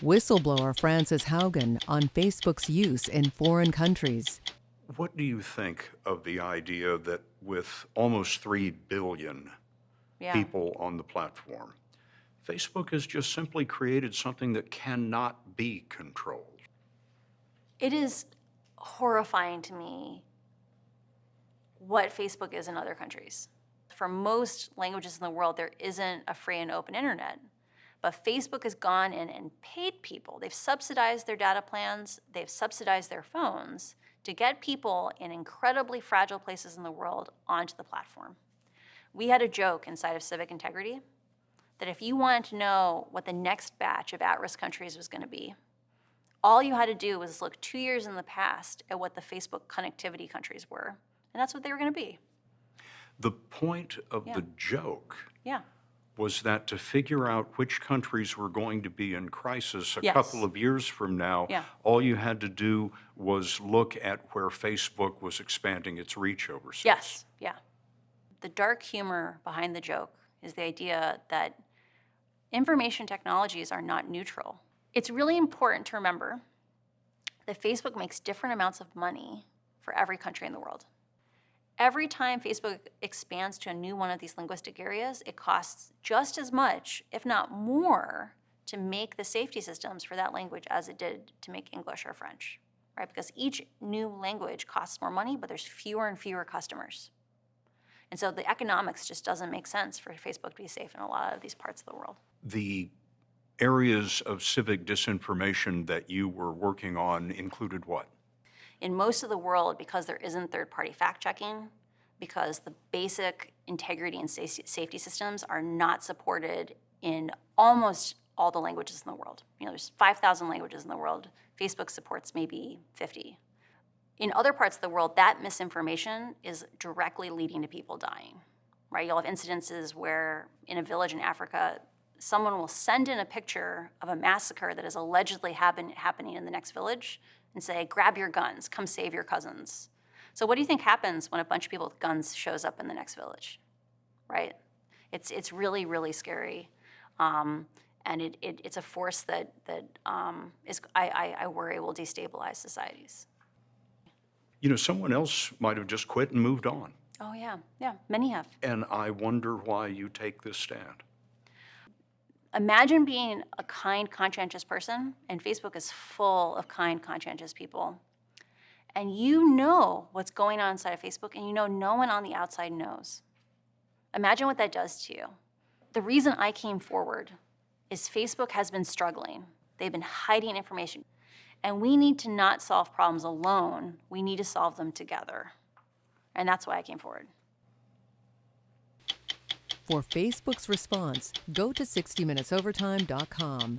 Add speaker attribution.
Speaker 1: Whistleblower Frances Haugen on Facebook's use in foreign countries.
Speaker 2: What do you think of the idea that with almost 3 billion people on the platform, Facebook has just simply created something that cannot be controlled?
Speaker 3: It is horrifying to me what Facebook is in other countries. For most languages in the world, there isn't a free and open internet. But Facebook has gone in and paid people. They've subsidized their data plans. They've subsidized their phones to get people in incredibly fragile places in the world onto the platform. We had a joke inside of Civic Integrity that if you wanted to know what the next batch of at-risk countries was going to be, all you had to do was look 2 years in the past at what the Facebook connectivity countries were, and that's what they were going to be.
Speaker 2: The point of the joke
Speaker 3: Yeah.
Speaker 2: was that to figure out which countries were going to be in crisis a
Speaker 3: Yes.
Speaker 2: couple of years from now, all you had to do was look at where Facebook was expanding its reach overseas.
Speaker 3: Yes, yeah. The dark humor behind the joke is the idea that information technologies are not neutral. It's really important to remember that Facebook makes different amounts of money for every country in the world. Every time Facebook expands to a new one of these linguistic areas, it costs just as much, if not more, to make the safety systems for that language as it did to make English or French, right? Because each new language costs more money, but there's fewer and fewer customers. And so the economics just doesn't make sense for Facebook to be safe in a lot of these parts of the world.
Speaker 2: The areas of civic disinformation that you were working on included what?
Speaker 3: In most of the world, because there isn't third-party fact-checking, because the basic integrity and safety systems are not supported in almost all the languages in the world. There's 5,000 languages in the world. Facebook supports maybe 50. In other parts of the world, that misinformation is directly leading to people dying, right? You'll have incidences where in a village in Africa, someone will send in a picture of a massacre that is allegedly happening in the next village and say, grab your guns, come save your cousins. So what do you think happens when a bunch of people with guns shows up in the next village, right? It's really, really scary. And it's a force that I worry will destabilize societies.
Speaker 2: Someone else might have just quit and moved on.
Speaker 3: Oh, yeah, many have.
Speaker 2: And I wonder why you take this stand.
Speaker 3: Imagine being a kind, conscientious person, and Facebook is full of kind, conscientious people. And you know what's going on inside of Facebook, and you know no one on the outside knows. Imagine what that does to you. The reason I came forward is Facebook has been struggling. They've been hiding information. And we need to not solve problems alone. We need to solve them together. And that's why I came forward.
Speaker 1: For Facebook's response, go to 60minutesovertime.com.